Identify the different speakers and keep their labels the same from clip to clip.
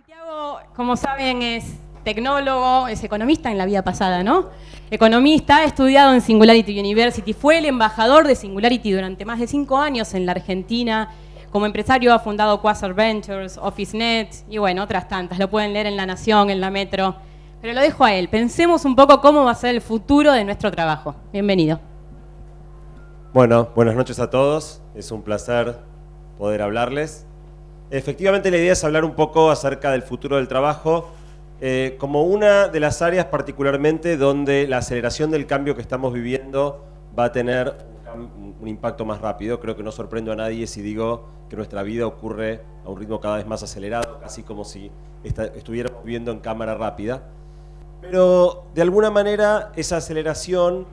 Speaker 1: Santiago, como saben, es tecnólogo, es economista en la vida pasada, ¿no? Economista, ha estudiado en Singularity University, fue el embajador de Singularity durante más de 5 años en la Argentina. Como empresario ha fundado Quasar Ventures, OfficeNet y bueno, otras tantas. Lo pueden leer en La Nación, en La Metro. Pero lo dejo a él. Pensemos un poco cómo va a ser el futuro de nuestro trabajo. Bienvenido.
Speaker 2: Bueno, buenas noches a todos. Es un placer poder hablarles. Efectivamente, la idea es hablar un poco acerca del futuro del trabajo, como una de las áreas particularmente donde la aceleración del cambio que estamos viviendo va a tener un impacto más rápido. Creo que no sorprendo a nadie si digo que nuestra vida ocurre a un ritmo cada vez más acelerado, casi como si estuviéramos viviendo en cámara rápida. Pero de alguna manera esa aceleración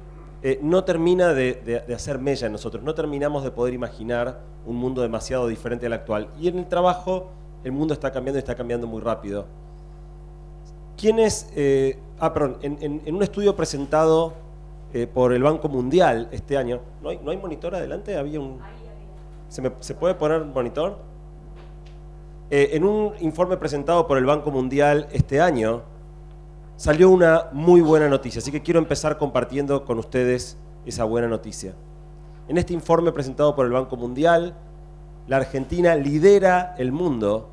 Speaker 2: no termina de hacer mella en nosotros, no terminamos de poder imaginar un mundo demasiado diferente al actual. Y en el trabajo el mundo está cambiando y está cambiando muy rápido. En un estudio presentado por el Banco Mundial este año, ¿no hay monitor adelante? ¿Se puede poner monitor? En un informe presentado por el Banco Mundial este año, salió una muy buena noticia, así que quiero empezar compartiendo con ustedes esa buena noticia. En este informe presentado por el Banco Mundial, la Argentina lidera el mundo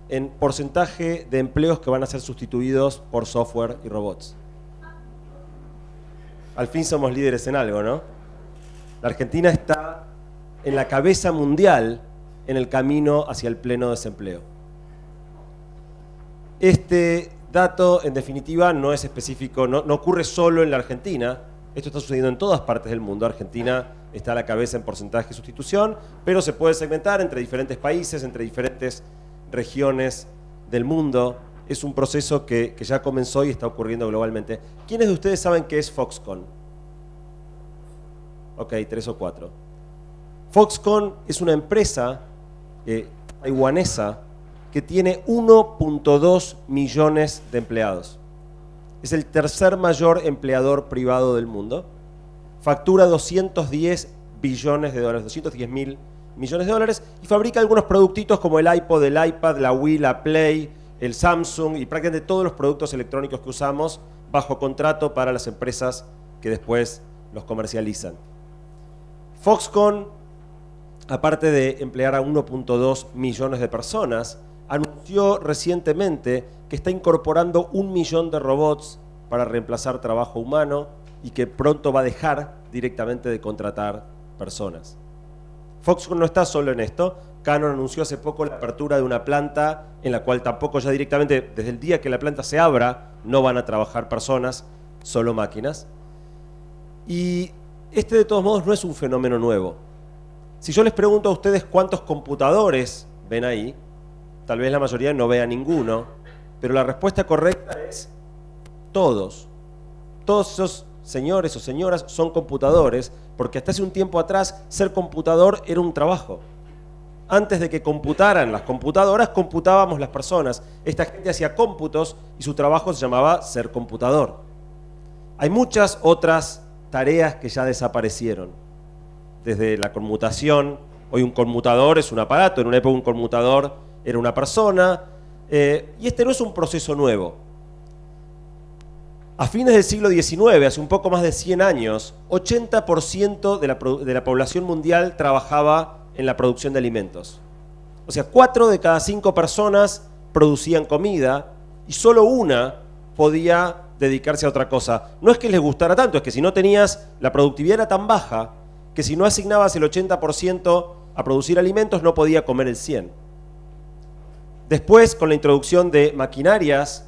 Speaker 2: en porcentaje de empleos que van a ser sustituidos por software y robots. Al fin somos líderes en algo, ¿no? La Argentina está en la cabeza mundial en el camino hacia el pleno desempleo. Este dato, en definitiva, no es específico, no ocurre solo en la Argentina. Esto está sucediendo en todas partes del mundo. Argentina está a la cabeza en porcentaje de sustitución, pero se puede segmentar entre diferentes países, entre diferentes regiones del mundo. Es un proceso que ya comenzó y está ocurriendo globalmente. ¿Quiénes de ustedes saben qué es Foxconn? Ok, 3 o 4. Foxconn es una empresa taiwanesa que tiene 1.2 millones de empleados. Es el tercer mayor empleador privado del mundo. Factura 210 billones de dólares, 210.000 millones de dólares, y fabrica algunos productitos como el iPod, el iPad, la Wii, la Play, el Samsung y prácticamente todos los productos electrónicos que usamos bajo contrato para las empresas que después los comercializan. Foxconn, aparte de emplear a 1.2 millones de personas, anunció recientemente que está incorporando 1 millón de robots para reemplazar trabajo humano y que pronto va a dejar directamente de contratar personas. Foxconn no está solo en esto. Canon anunció hace poco la apertura de una planta en la cual tampoco ya directamente, desde el día que la planta se abra, no van a trabajar personas, solo máquinas. Y este de todos modos no es un fenómeno nuevo. Si yo les pregunto a ustedes cuántos computadores ven ahí, tal vez la mayoría no vea ninguno, pero la respuesta correcta es todos. Todos esos señores o señoras son computadores, porque hasta hace un tiempo atrás ser computador era un trabajo. Antes de que computaran las computadoras, computábamos las personas. Esta gente hacía cómputos y su trabajo se llamaba ser computador. Hay muchas otras tareas que ya desaparecieron. Desde la conmutación, hoy un conmutador es un aparato, en una época un conmutador era una persona, y este no es un proceso nuevo. A fines del siglo XIX, hace un poco más de 100 años, 80% de la población mundial trabajaba en la producción de alimentos. O sea, 4 de cada 5 personas producían comida y solo una podía dedicarse a otra cosa. No es que les gustara tanto, es que si no tenías, la productividad era tan baja que si no asignabas el 80% a producir alimentos no podía comer el 100%. Después, con la introducción de maquinarias,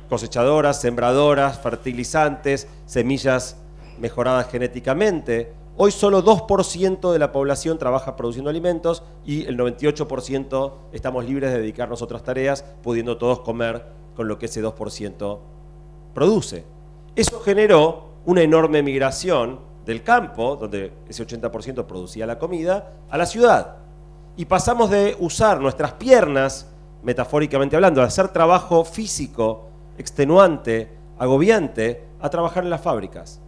Speaker 2: cosechadoras, sembradoras, fertilizantes, semillas mejoradas genéticamente, hoy solo 2% de la población trabaja produciendo alimentos y el 98% estamos libres de dedicarnos a otras tareas, pudiendo todos comer con lo que ese 2% produce. Eso generó una enorme migración del campo, donde ese 80% producía la comida, a la ciudad. Y pasamos de usar nuestras piernas, metafóricamente hablando, de hacer trabajo físico, extenuante, agobiante, a trabajar en las fábricas.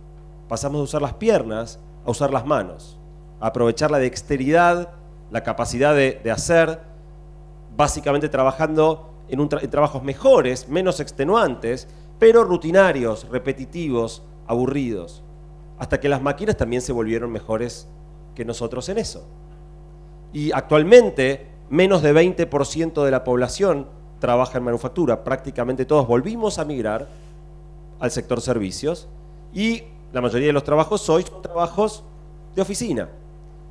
Speaker 2: Pasamos de usar las piernas a usar las manos, a aprovechar la dexteridad, la capacidad de hacer básicamente trabajando en trabajos mejores, menos extenuantes, pero rutinarios, repetitivos, aburridos, hasta que las máquinas también se volvieron mejores que nosotros en eso. Y actualmente, menos de 20% de la población trabaja en manufactura. Prácticamente todos volvimos a migrar al sector servicios y la mayoría de los trabajos hoy son trabajos de oficina.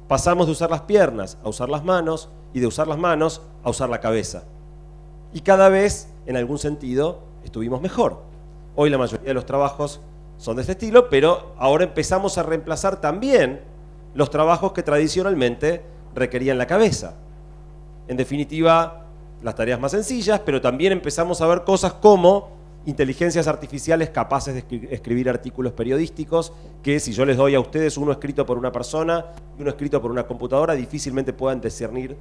Speaker 2: Pasamos de usar las piernas a usar las manos y de usar las manos a usar la cabeza. Y cada vez, en algún sentido, estuvimos mejor. Hoy la mayoría de los trabajos son de este estilo, pero ahora empezamos a reemplazar también los trabajos que tradicionalmente requerían la cabeza. En definitiva, las tareas más sencillas, pero también empezamos a ver cosas como inteligencias artificiales capaces de escribir artículos periodísticos que, si yo les doy a ustedes uno escrito por una persona y uno escrito por una computadora, difícilmente puedan discernir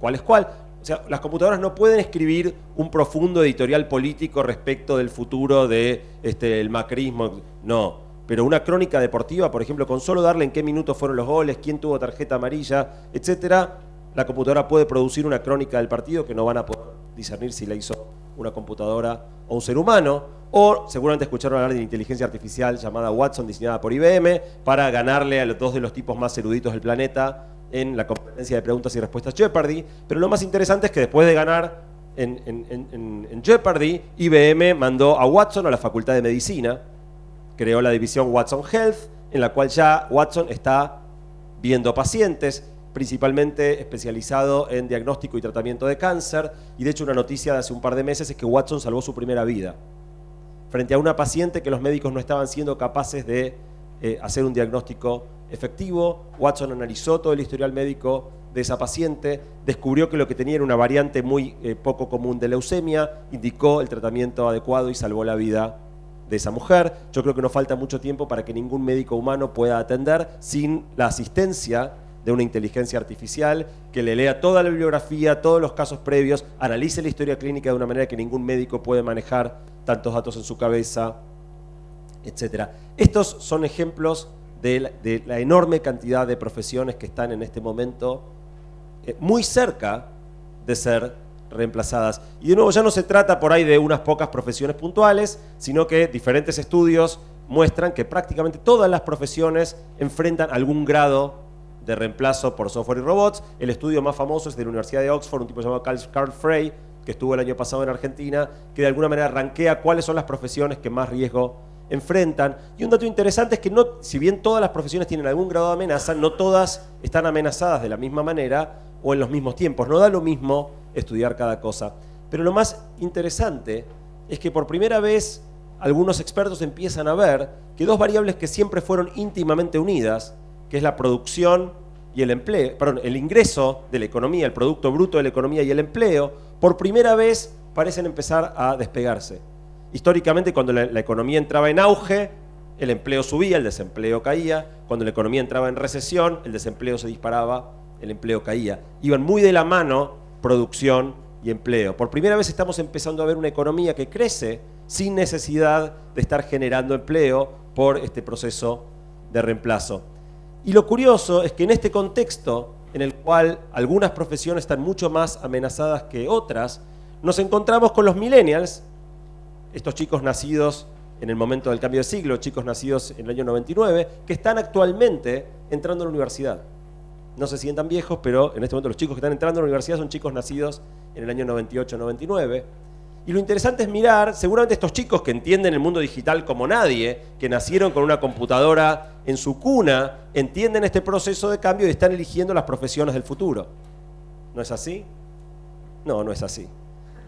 Speaker 2: cuál es cuál. O sea, las computadoras no pueden escribir un profundo editorial político respecto del futuro de el macrismo, no. Pero una crónica deportiva, por ejemplo, con solo darle en qué minutos fueron los goles, quién tuvo tarjeta amarilla, etcétera, la computadora puede producir una crónica del partido que no van a poder discernir si la hizo una computadora o un ser humano. O seguramente escucharon hablar de la inteligencia artificial llamada Watson, diseñada por IBM, para ganarle a los dos de los tipos más eruditos del planeta en la competencia de preguntas y respuestas Jeopardy. Pero lo más interesante es que después de ganar en Jeopardy, IBM mandó a Watson a la Facultad de Medicina, creó la división Watson Health, en la cual ya Watson está viendo pacientes, principalmente especializado en diagnóstico y tratamiento de cáncer, y de hecho una noticia de hace un par de meses es que Watson salvó su primera vida frente a una paciente que los médicos no estaban siendo capaces de hacer un diagnóstico efectivo. Watson analizó todo el historial médico de esa paciente, descubrió que lo que tenía era una variante muy poco común de leucemia, indicó el tratamiento adecuado y salvó la vida de esa mujer. Yo creo que no falta mucho tiempo para que ningún médico humano pueda atender sin la asistencia de una inteligencia artificial que le lea toda la bibliografía, todos los casos previos, analice la historia clínica de una manera que ningún médico puede manejar tantos datos en su cabeza, etc. Estos son ejemplos de la enorme cantidad de profesiones que están en este momento muy cerca de ser reemplazadas. Y de nuevo, ya no se trata por ahí de unas pocas profesiones puntuales, sino que diferentes estudios muestran que prácticamente todas las profesiones enfrentan algún grado de reemplazo por software y robots. El estudio más famoso es de la Universidad de Oxford, un tipo llamado Carl Frey, que estuvo el año pasado en Argentina, que de alguna manera rankea cuáles son las profesiones que más riesgo enfrentan. Y un dato interesante es que no, si bien todas las profesiones tienen algún grado de amenaza, no todas están amenazadas de la misma manera o en los mismos tiempos. No da lo mismo estudiar cada cosa. Pero lo más interesante es que por primera vez algunos expertos empiezan a ver que dos variables que siempre fueron íntimamente unidas, que es la producción y el empleo, perdón, el ingreso de la economía, el producto bruto de la economía y el empleo, por primera vez parecen empezar a despegarse. Históricamente, cuando la economía entraba en auge, el empleo subía, el desempleo caía. Cuando la economía entraba en recesión, el desempleo se disparaba, el empleo caía. Iban muy de la mano producción y empleo. Por primera vez estamos empezando a ver una economía que crece sin necesidad de estar generando empleo por este proceso de reemplazo. Y lo curioso es que en este contexto, en el cual algunas profesiones están mucho más amenazadas que otras, nos encontramos con los millennials, estos chicos nacidos en el momento del cambio de siglo, chicos nacidos en el año 99, que están actualmente entrando a la universidad. No se sientan viejos, pero en este momento los chicos que están entrando a la universidad son chicos nacidos en el año 98-99. Y lo interesante es mirar, seguramente estos chicos que entienden el mundo digital como nadie, que nacieron con una computadora en su cuna, entienden este proceso de cambio y están eligiendo las profesiones del futuro. ¿No es así? No, no es así.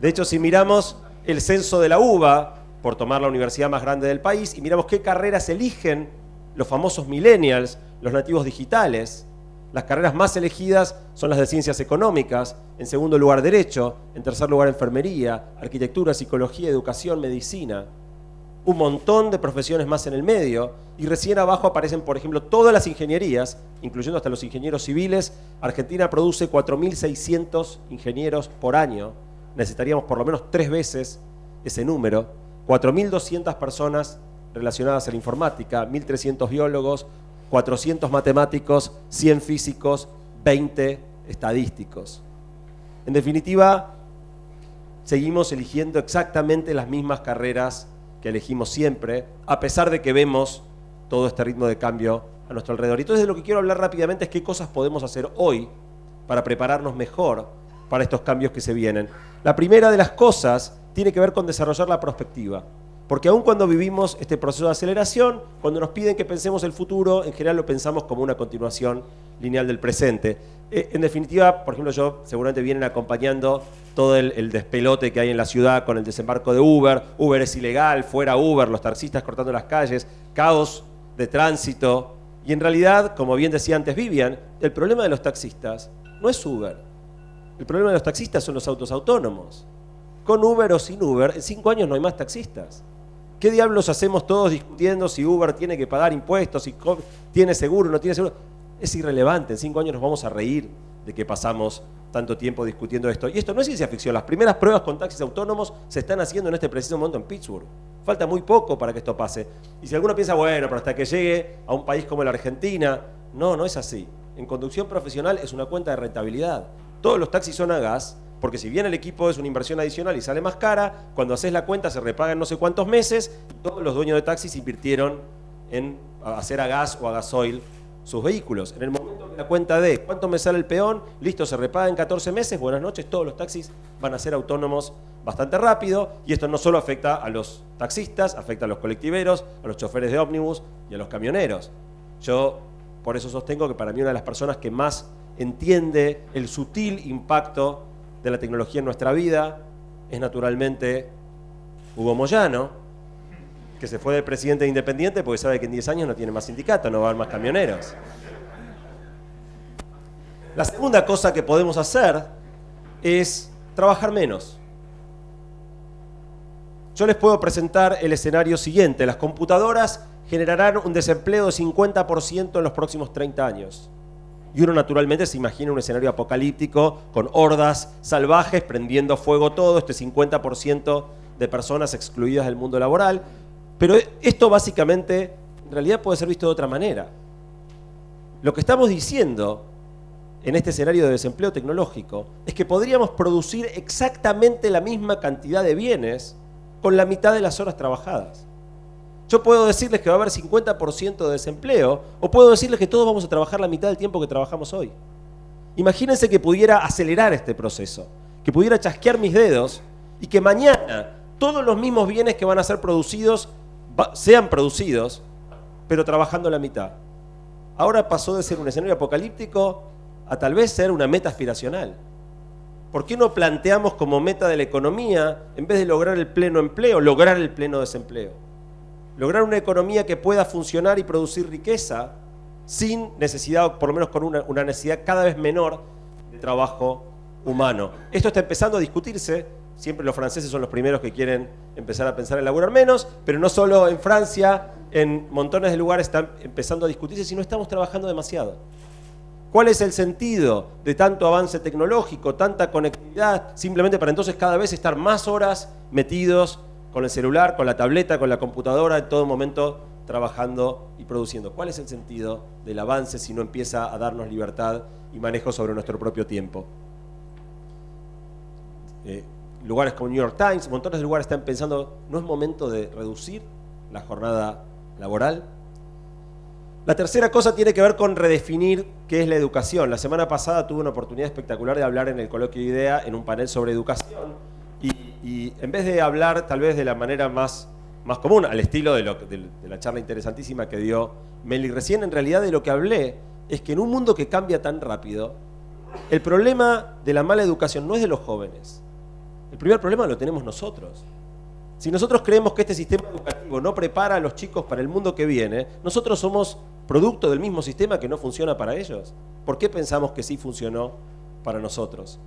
Speaker 2: De hecho, si miramos el censo de la UBA, por tomar la universidad más grande del país, y miramos qué carreras eligen los famosos millennials, los nativos digitales, las carreras más elegidas son las de ciencias económicas, en segundo lugar derecho, en tercer lugar enfermería, arquitectura, psicología, educación, medicina. Un montón de profesiones más en el medio, y recién abajo aparecen, por ejemplo, todas las ingenierías, incluyendo hasta los ingenieros civiles. Argentina produce 4.600 ingenieros por año. Necesitaríamos por lo menos 3 veces ese número. 4.200 personas relacionadas a la informática, 1.300 biólogos, 400 matemáticos, 100 físicos, 20 estadísticos. En definitiva, seguimos eligiendo exactamente las mismas carreras que elegimos siempre, a pesar de que vemos todo este ritmo de cambio a nuestro alrededor. Y entonces de lo que quiero hablar rápidamente es qué cosas podemos hacer hoy para prepararnos mejor para estos cambios que se vienen. La primera de las cosas tiene que ver con desarrollar la prospectiva. Porque aun cuando vivimos este proceso de aceleración, cuando nos piden que pensemos el futuro, en general lo pensamos como una continuación lineal del presente. En definitiva, por ejemplo, yo seguramente vienen acompañando todo el despelote que hay en la ciudad con el desembarco de Uber. Uber es ilegal, fuera Uber, los taxistas cortando las calles, caos de tránsito. Y en realidad, como bien decía antes Vivian, el problema de los taxistas no es Uber. El problema de los taxistas son los autos autónomos. Con Uber o sin Uber, en 5 años no hay más taxistas. ¿Qué diablos hacemos todos discutiendo si Uber tiene que pagar impuestos, si tiene seguro o no tiene seguro? Es irrelevante. En 5 años nos vamos a reír de que pasamos tanto tiempo discutiendo esto. Y esto no es ciencia ficción. Las primeras pruebas con taxis autónomos se están haciendo en este preciso momento en Pittsburgh. Falta muy poco para que esto pase. Y si alguno piensa, bueno, pero hasta que llegue a un país como la Argentina, no es así. En conducción profesional es una cuenta de rentabilidad. Todos los taxis son a gas, porque si bien el equipo es una inversión adicional y sale más cara, cuando haces la cuenta se repaga en no sé cuántos meses, y todos los dueños de taxis invirtieron en hacer a gas o a gasoil sus vehículos. En el momento que la cuenta de cuánto me sale el peón, listo, se repaga en 14 meses, buenas noches, todos los taxis van a ser autónomos bastante rápido, y esto no solo afecta a los taxistas, afecta a los colectiveros, a los choferes de ómnibus y a los camioneros. Yo por eso sostengo que para mí una de las personas que más entiende el sutil impacto de la tecnología en nuestra vida es naturalmente Hugo Moyano, que se fue de presidente de Independiente porque sabe que en 10 años no tiene más sindicato, no va a haber más camioneros. La segunda cosa que podemos hacer es trabajar menos. Yo les puedo presentar el escenario siguiente. Las computadoras generarán un desempleo de 50% en los próximos 30 años. Y uno naturalmente se imagina un escenario apocalíptico con hordas salvajes prendiendo fuego todo, este 50% de personas excluidas del mundo laboral. Pero esto básicamente en realidad puede ser visto de otra manera. Lo que estamos diciendo en este escenario de desempleo tecnológico es que podríamos producir exactamente la misma cantidad de bienes con la mitad de las horas trabajadas. Yo puedo decirles que va a haber 50% de desempleo, o puedo decirles que todos vamos a trabajar la mitad del tiempo que trabajamos hoy. Imagínense que pudiera acelerar este proceso, que pudiera chasquear mis dedos y que mañana todos los mismos bienes que van a ser producidos sean producidos, pero trabajando la mitad. Ahora pasó de ser un escenario apocalíptico a tal vez ser una meta aspiracional. ¿Por qué no planteamos como meta de la economía, en vez de lograr el pleno empleo, lograr el pleno desempleo? Lograr una economía que pueda funcionar y producir riqueza sin necesidad, o por lo menos con una necesidad cada vez menor de trabajo humano. Esto está empezando a discutirse. Siempre los franceses son los primeros que quieren empezar a pensar en laburar menos, pero no solo en Francia, en montones de lugares están empezando a discutirse si no estamos trabajando demasiado. ¿Cuál es el sentido de tanto avance tecnológico, tanta conectividad, simplemente para entonces cada vez estar más horas metidos con el celular, con la tableta, con la computadora, en todo momento trabajando y produciendo? ¿Cuál es el sentido del avance si no empieza a darnos libertad y manejo sobre nuestro propio tiempo? Lugares como New York Times, montones de lugares están pensando, ¿no es momento de reducir la jornada laboral? La tercera cosa tiene que ver con redefinir qué es la educación. La semana pasada tuve una oportunidad espectacular de hablar en el coloquio de IDEA en un panel sobre educación y en vez de hablar tal vez de la manera más común, al estilo de la charla interesantísima que dio Meli recién, en realidad de lo que hablé es que en un mundo que cambia tan rápido, el problema de la mala educación no es de los jóvenes. El primer problema lo tenemos nosotros. Si nosotros creemos que este sistema educativo no prepara a los chicos para el mundo que viene, nosotros somos producto del mismo sistema que no funciona para ellos. ¿Por qué pensamos que sí funcionó para nosotros?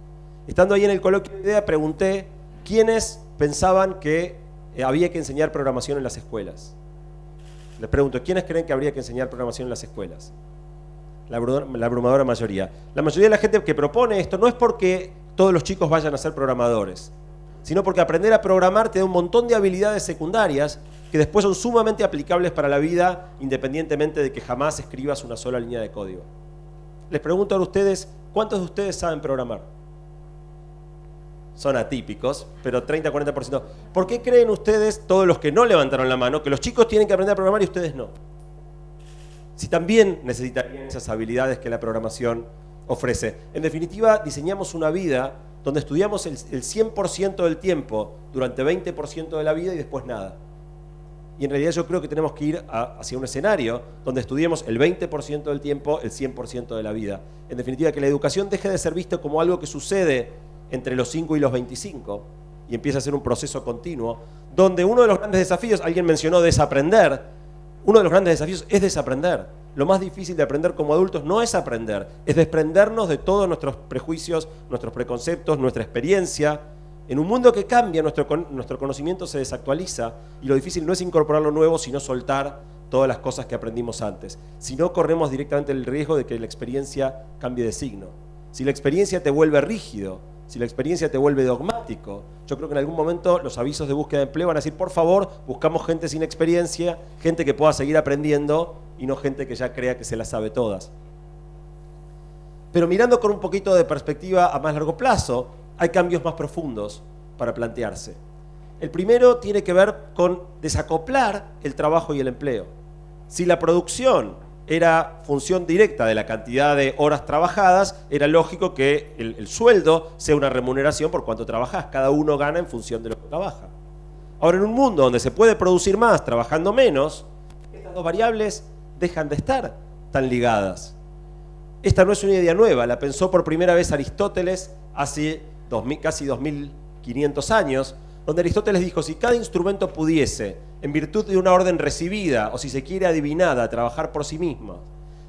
Speaker 2: Estando ahí en el coloquio de IDEA, pregunté quiénes pensaban que había que enseñar programación en las escuelas. Les pregunto, ¿quiénes creen que habría que enseñar programación en las escuelas? La abrumadora mayoría. La mayoría de la gente que propone esto no es porque todos los chicos vayan a ser programadores, sino porque aprender a programar te da un montón de habilidades secundarias que después son sumamente aplicables para la vida, independientemente de que jamás escribas una sola línea de código. Les pregunto a ustedes, ¿cuántos de ustedes saben programar? son atípicos, pero 30-40%. ¿Por qué creen ustedes, todos los que no levantaron la mano, que los chicos tienen que aprender a programar y ustedes no? Si también necesitarían esas habilidades que la programación ofrece. En definitiva, diseñamos una vida donde estudiamos el 100% del tiempo durante 20% de la vida y después nada. Y en realidad yo creo que tenemos que ir hacia un escenario donde estudiemos el 20% del tiempo, el 100% de la vida. En definitiva, que la educación deje de ser vista como algo que sucede entre los 5 y los 25 y empieza a ser un proceso continuo, donde uno de los grandes desafíos, alguien mencionó desaprender, uno de los grandes desafíos es desaprender. Lo más difícil de aprender como adultos no es aprender, es desprendernos de todos nuestros prejuicios, nuestros preconceptos, nuestra experiencia. En un mundo que cambia, nuestro conocimiento se desactualiza y lo difícil no es incorporar lo nuevo, sino soltar todas las cosas que aprendimos antes. Si no, corremos directamente el riesgo de que la experiencia cambie de signo. Si la experiencia te vuelve rígido, si la experiencia te vuelve dogmático, yo creo que en algún momento los avisos de búsqueda de empleo van a decir, por favor, buscamos gente sin experiencia, gente que pueda seguir aprendiendo y no gente que ya crea que se las sabe todas. Pero mirando con un poquito de perspectiva a más largo plazo, hay cambios más profundos para plantearse. El primero tiene que ver con desacoplar el trabajo y el empleo. Si la producción era función directa de la cantidad de horas trabajadas, era lógico que el sueldo sea una remuneración por cuánto trabajas. Cada uno gana en función de lo que trabaja. Ahora, en un mundo donde se puede producir más trabajando menos, estas dos variables dejan de estar tan ligadas. Esta no es una idea nueva, la pensó por primera vez Aristóteles hace casi 2500 años, donde Aristóteles dijo, si cada instrumento pudiese, en virtud de una orden recibida, o si se quiere adivinada, trabajar por sí misma,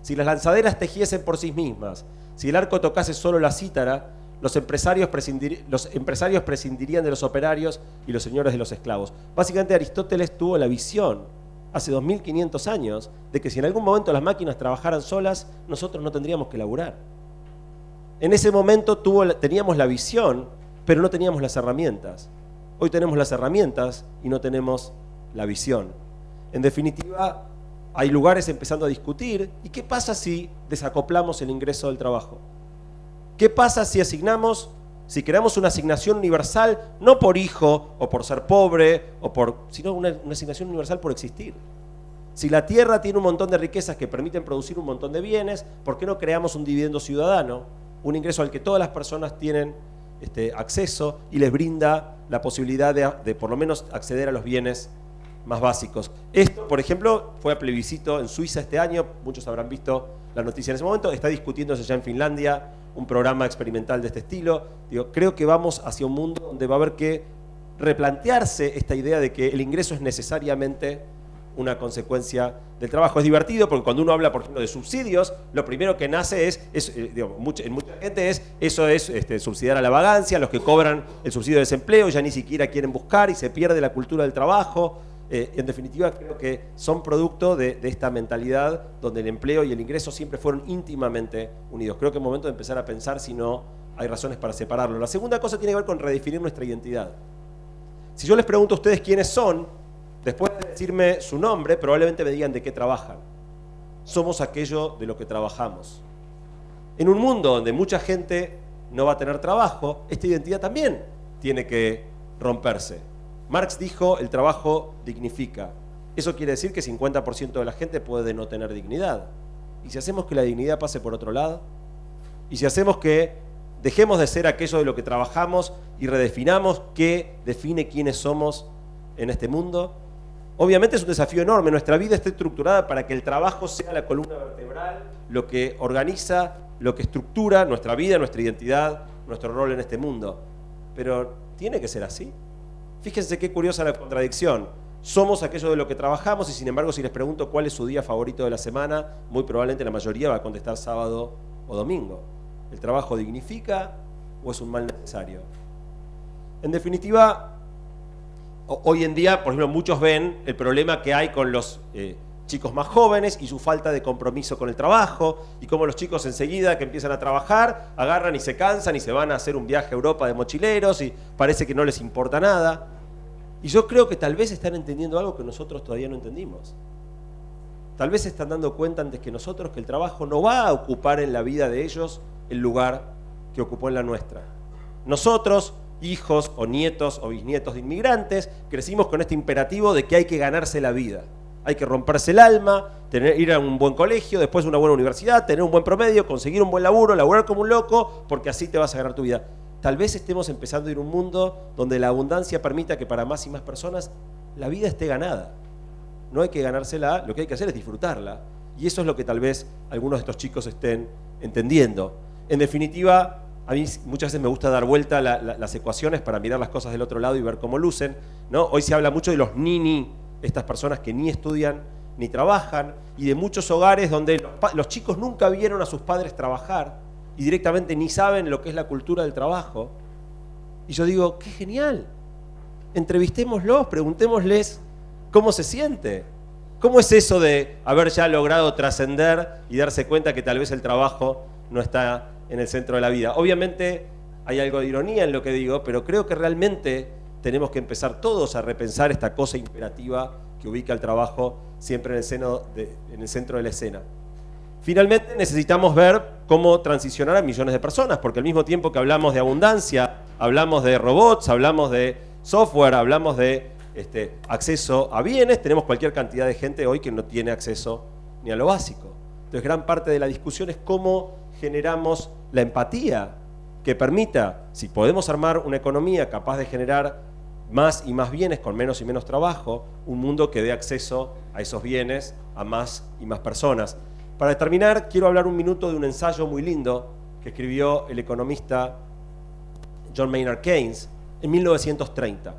Speaker 2: si las lanzaderas tejiesen por sí mismas, si el arco tocase solo la cítara, los empresarios prescindirían de los operarios y los señores de los esclavos. Básicamente Aristóteles tuvo la visión, hace 2500 años, de que si en algún momento las máquinas trabajaran solas, nosotros no tendríamos que laburar. En ese momento teníamos la visión, pero no teníamos las herramientas. Hoy tenemos las herramientas y no tenemos la visión. En definitiva, hay lugares empezando a discutir, ¿y qué pasa si desacoplamos el ingreso del trabajo? ¿Qué pasa si creamos una asignación universal, no por hijo o por ser pobre, sino una asignación universal por existir? Si la tierra tiene un montón de riquezas que permiten producir un montón de bienes, ¿por qué no creamos un dividendo ciudadano? Un ingreso al que todas las personas tienen acceso y les brinda la posibilidad de por lo menos acceder a los bienes más básicos. Esto, por ejemplo, fue a plebiscito en Suiza este año, muchos habrán visto la noticia en ese momento, está discutiéndose ya en Finlandia un programa experimental de este estilo. Creo que vamos hacia un mundo donde va a haber que replantearse esta idea de que el ingreso es necesariamente una consecuencia del trabajo. Es divertido porque cuando uno habla, por ejemplo, de subsidios, lo primero que nace en mucha gente eso es subsidiar a la vagancia, los que cobran el subsidio de desempleo ya ni siquiera quieren buscar y se pierde la cultura del trabajo. En definitiva, creo que son producto de esta mentalidad donde el empleo y el ingreso siempre fueron íntimamente unidos. Creo que es momento de empezar a pensar si no hay razones para separarlo. La segunda cosa tiene que ver con redefinir nuestra identidad. Si yo les pregunto a ustedes quiénes son, después de decirme su nombre, probablemente me digan de qué trabajan. Somos aquello de lo que trabajamos. En un mundo donde mucha gente no va a tener trabajo, esta identidad también tiene que romperse. Marx dijo, el trabajo dignifica. Eso quiere decir que 50% de la gente puede no tener dignidad. ¿Y si hacemos que la dignidad pase por otro lado? ¿Y si hacemos que dejemos de ser aquello de lo que trabajamos y redefinamos qué define quiénes somos en este mundo? Obviamente es un desafío enorme. Nuestra vida está estructurada para que el trabajo sea la columna vertebral, lo que organiza, lo que estructura nuestra vida, nuestra identidad, nuestro rol en este mundo. Pero ¿tiene que ser así? Fíjense qué curiosa la contradicción. Somos aquello de lo que trabajamos y sin embargo si les pregunto cuál es su día favorito de la semana, muy probablemente la mayoría va a contestar sábado o domingo. ¿El trabajo dignifica o es un mal necesario? En definitiva, hoy en día, por ejemplo, muchos ven el problema que hay con los chicos más jóvenes y su falta de compromiso con el trabajo y cómo los chicos enseguida que empiezan a trabajar agarran y se cansan y se van a hacer un viaje a Europa de mochileros y parece que no les importa nada. Y yo creo que tal vez están entendiendo algo que nosotros todavía no entendimos. Tal vez se están dando cuenta antes que nosotros que el trabajo no va a ocupar en la vida de ellos el lugar que ocupó en la nuestra. Nosotros, hijos o nietos o bisnietos de inmigrantes, crecimos con este imperativo de que hay que ganarse la vida. Hay que romperse el alma, ir a un buen colegio, después una buena universidad, tener un buen promedio, conseguir un buen laburo, laburar como un loco, porque así te vas a ganar tu vida. Tal vez estemos empezando a ir a un mundo donde la abundancia permita que para más y más personas la vida esté ganada. No hay que ganársela, lo que hay que hacer es disfrutarla. Y eso es lo que tal vez algunos de estos chicos estén entendiendo. En definitiva, a mí muchas veces me gusta dar vuelta las ecuaciones para mirar las cosas del otro lado y ver cómo lucen, ¿no? Hoy se habla mucho de los nini, estas personas que ni estudian ni trabajan, y de muchos hogares donde los chicos nunca vieron a sus padres trabajar y directamente ni saben lo que es la cultura del trabajo. Y yo digo, qué genial. Entrevistémoslos, preguntémosles cómo se siente. ¿Cómo es eso de haber ya logrado trascender y darse cuenta que tal vez el trabajo no está en el centro de la vida? Obviamente hay algo de ironía en lo que digo, pero creo que realmente tenemos que empezar todos a repensar esta cosa imperativa que ubica el trabajo siempre en el centro de la escena. Finalmente necesitamos ver cómo transicionar a millones de personas, porque al mismo tiempo que hablamos de abundancia, hablamos de robots, hablamos de software, hablamos de acceso a bienes, tenemos cualquier cantidad de gente hoy que no tiene acceso ni a lo básico. Entonces gran parte de la discusión es cómo generamos la empatía que permita, si podemos armar una economía capaz de generar más y más bienes con menos y menos trabajo, un mundo que dé acceso a esos bienes a más y más personas. Para terminar, quiero hablar un minuto de un ensayo muy lindo que escribió el economista John Maynard Keynes en 1930.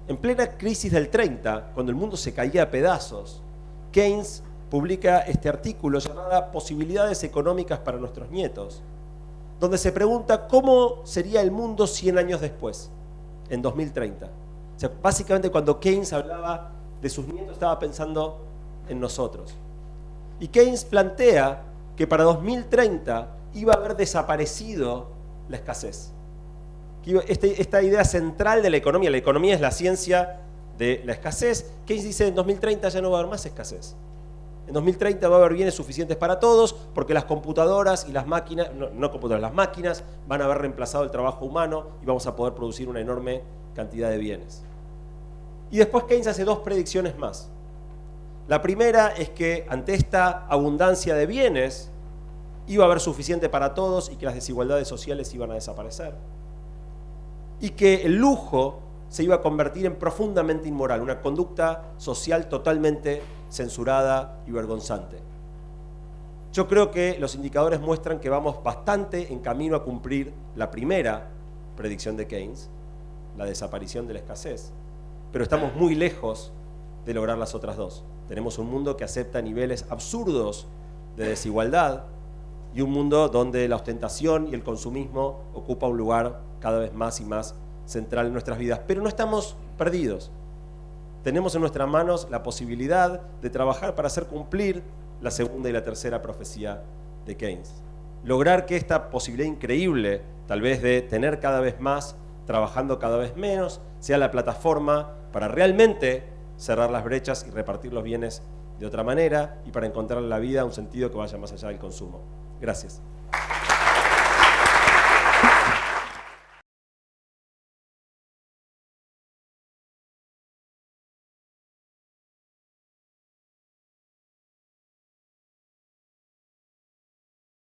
Speaker 2: En plena crisis del 30, cuando el mundo se caía a pedazos, Keynes publica este artículo llamado Posibilidades económicas para nuestros nietos, donde se pregunta cómo sería el mundo 100 años después, en 2030. O sea, básicamente cuando Keynes hablaba de sus nietos estaba pensando en nosotros. Y Keynes plantea que para 2030 iba a haber desaparecido la escasez. Esta idea central de la economía es la ciencia de la escasez. Keynes dice en 2030 ya no va a haber más escasez. En 2030 va a haber bienes suficientes para todos porque las computadoras y las máquinas, las máquinas van a haber reemplazado el trabajo humano y vamos a poder producir una enorme cantidad de bienes. Y después Keynes hace dos predicciones más. La primera es que ante esta abundancia de bienes iba a haber suficiente para todos y que las desigualdades sociales iban a desaparecer. Y que el lujo se iba a convertir en profundamente inmoral, una conducta social totalmente censurada y vergonzante. Yo creo que los indicadores muestran que vamos bastante en camino a cumplir la primera predicción de Keynes, la desaparición de la escasez, pero estamos muy lejos de lograr las otras dos. Tenemos un mundo que acepta niveles absurdos de desigualdad y un mundo donde la ostentación y el consumismo ocupa un lugar cada vez más y más central en nuestras vidas. Pero no estamos perdidos. Tenemos en nuestras manos la posibilidad de trabajar para hacer cumplir la segunda y la tercera profecía de Keynes. Lograr que esta posibilidad increíble, tal vez de tener cada vez más, trabajando cada vez menos, sea la plataforma para realmente cerrar las brechas y repartir los bienes de otra manera y para encontrar en la vida un sentido que vaya más allá del consumo. Gracias.